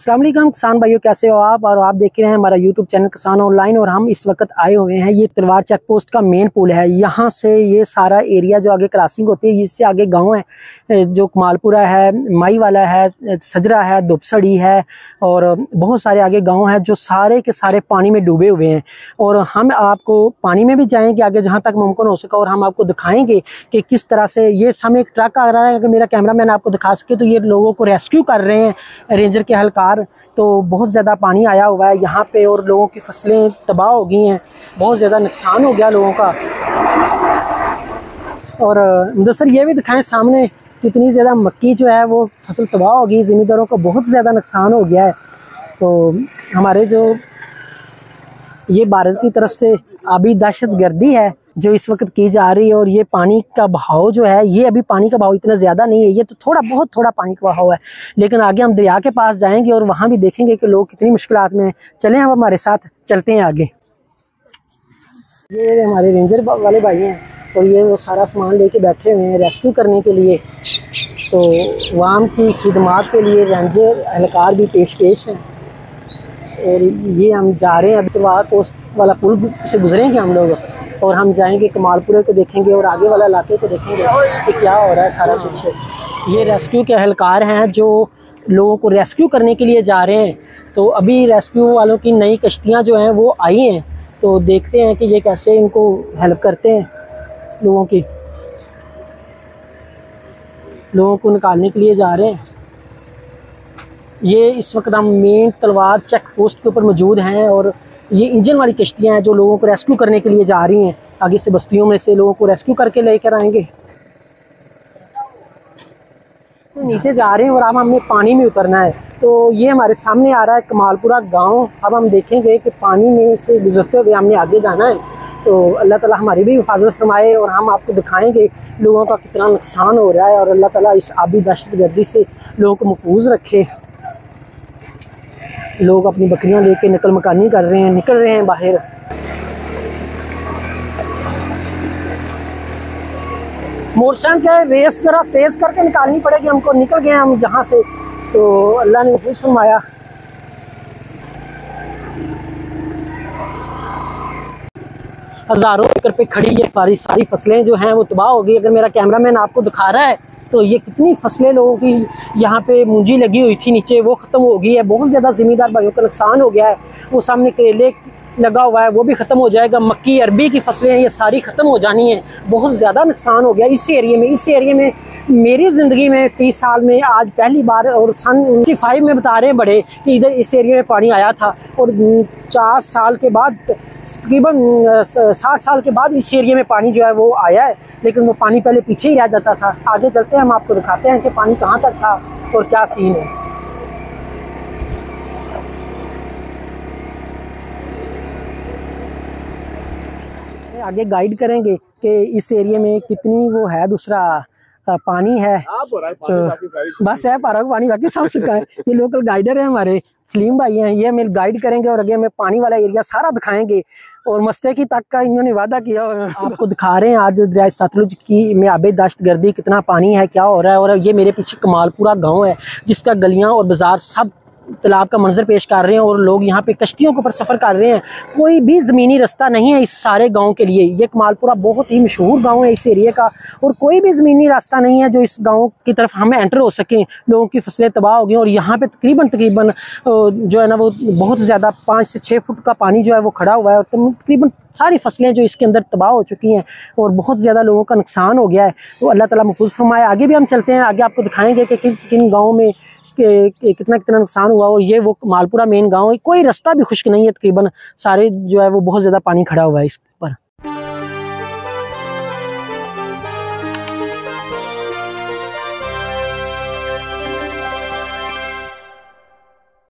अस्सलाम वालेकुम किसान भाइयों, कैसे हो आप। और आप देख रहे हैं हमारा यूट्यूब चैनल किसान ऑनलाइन। और हम इस वक्त आए हुए हैं, ये तलवार चेक पोस्ट का मेन पुल है। यहाँ से ये सारा एरिया जो आगे क्रॉसिंग होती है, इससे आगे गांव है जो कमालपुरा है, माई वाला है, सजरा है, दुबसड़ी है और बहुत सारे आगे गाँव हैं जो सारे के सारे पानी में डूबे हुए हैं। और हम आपको पानी में भी जाएंगे आगे जहाँ तक मुमकिन हो सका, और हम आपको दिखाएंगे कि किस तरह से ये सामने एक ट्रक आ रहा है। अगर मेरा कैमरामैन आपको दिखा सके तो ये लोगों को रेस्क्यू कर रहे हैं रेंजर के एहलकार। तो बहुत ज़्यादा पानी आया हुआ है यहाँ पे और लोगों की फसलें तबाह हो गई हैं, बहुत ज़्यादा नुकसान हो गया लोगों का। और मुदस्सर ये भी दिखाएं सामने कितनी ज़्यादा मक्की जो है वो फसल तबाह हो गई, ज़मींदारों को बहुत ज़्यादा नुकसान हो गया है। तो हमारे जो ये भारत की तरफ से अभी दहशतगर्दी है जो इस वक्त की जा रही है, और ये पानी का बहाव जो है, ये अभी पानी का बहाव इतना ज़्यादा नहीं है, ये तो बहुत थोड़ा पानी का बहाव है। लेकिन आगे हम दरिया के पास जाएंगे और वहाँ भी देखेंगे कि लोग कितनी मुश्किलात में। चलें हम हमारे साथ चलते हैं आगे। ये हमारे रेंजर वाले भाई हैं और ये वो सारा सामान लेके बैठे हुए हैं रेस्क्यू करने के लिए। तो वाम की खिदमात के लिए रेंजर एहलकार भी पेश हैं। और ये हम जा रहे हैं, अभी तलवार पोस्ट वाला पुल से गुजरेंगे हम लोग और हम जाएंगे कमालपुरे को देखेंगे और आगे वाला इलाके को देखेंगे कि क्या हो रहा है सारा कुछ। ये रेस्क्यू के एहलकार हैं जो लोगों को रेस्क्यू करने के लिए जा रहे हैं। तो अभी रेस्क्यू वालों की नई कश्तियाँ जो हैं वो आई हैं, तो देखते हैं कि ये कैसे इनको हेल्प करते हैं। लोगों को निकालने के लिए जा रहे हैं। ये इस वक्त हम मेन तलवार चेक पोस्ट के ऊपर मौजूद हैं और ये इंजन वाली कश्तियाँ हैं जो लोगों को रेस्क्यू करने के लिए जा रही हैं। आगे से बस्तियों में से लोगों को रेस्क्यू करके लेकर आएंगे। से नीचे जा रहे हैं और अब हमें पानी में उतरना है। तो ये हमारे सामने आ रहा है कमालपुरा गांव। अब हम देखेंगे कि पानी में से गुजरते हुए हमने आगे जाना है। तो अल्लाह ताला हमारी भी हिफाजत फरमाए और हम आपको दिखाएंगे लोगों का कितना नुकसान हो रहा है। और अल्लाह ताला इस आबी दहशतगर्दी से लोगों को महफूज रखे। लोग अपनी बकरियां लेके निकल मकानी कर रहे हैं, निकल रहे हैं बाहर। मोटरसाइकिल क्या रेस जरा तेज करके निकालनी पड़ेगी हमको। निकल गए हम यहाँ से, तो अल्लाह ने महफूज फरमाया। हज़ारों एकड़ पे खड़ी ये सारी फसलें जो हैं वो तबाह हो गई। अगर मेरा कैमरामैन आपको दिखा रहा है तो ये कितनी फसलें लोगों की यहाँ पे मूंजी लगी हुई थी नीचे, वो ख़त्म हो गई है। बहुत ज़्यादा ज़मींदार भाइयों का नुकसान हो गया है। वो सामने करेले लगा हुआ है, वो भी ख़त्म हो जाएगा। मक्की अरबी की फसलें हैं, ये सारी ख़त्म हो जानी है। बहुत ज़्यादा नुकसान हो गया इस एरिया में। मेरी ज़िंदगी में 30 साल में आज पहली बार, और सन 95 में बता रहे हैं बड़े कि इधर इस एरिया में पानी आया था। और 4 साल के बाद, तकरीबन 60 साल के बाद इस एरिया में पानी जो है वो आया है। लेकिन वो पानी पहले पीछे ही रह जाता था। आगे चलते हैं, हम आपको दिखाते हैं कि पानी कहाँ तक था और क्या सीन है। आगे गाइड करेंगे कि इस एरिया में कितनी वो है, दूसरा पानी है। तो बस है पारा पानी, बाकी सब सूखा है। ये लोकल गाइडर है हमारे सलीम भाई हैं, ये हमें गाइड करेंगे और आगे हमें पानी वाला एरिया सारा दिखाएंगे। और मस्तेकी तक का इन्होंने वादा किया और आपको दिखा रहे हैं आज दरिया सतलुज की में आबे दहशतगर्दी कितना पानी है, क्या हो रहा है। और ये मेरे पीछे कमालपुरा गाँव है जिसका गलियाँ और बाजार सब तालाब का मंजर पेश कर रहे हैं और लोग यहाँ पे कश्तियों के ऊपर सफ़र कर रहे हैं। कोई भी ज़मीनी रास्ता नहीं है इस सारे गांव के लिए। ये कमालपुरा बहुत ही मशहूर गांव है इस एरिया का, और कोई भी ज़मीनी रास्ता नहीं है जो इस गांव की तरफ हमें एंटर हो सकें। लोगों की फसलें तबाह हो गई और यहाँ पे तकरीबन जो है ना वो बहुत ज़्यादा 5 से 6 फुट का पानी जो है वो खड़ा हुआ है। और तकरीबन सारी फसलें जो इसके अंदर तबाह हो चुकी हैं और बहुत ज़्यादा लोगों का नुकसान हो गया है। तो अल्लाह ताला महफूज फरमाए। आगे भी हम चलते हैं, आगे आपको दिखाएँगे कि किन गाँव में कितना नुकसान हुआ। और ये वो मालपुरा मेन गांव है, कोई रास्ता भी खुश्क नहीं है। तकरीबन सारे जो है वो बहुत ज़्यादा पानी खड़ा हुआ है इस पर।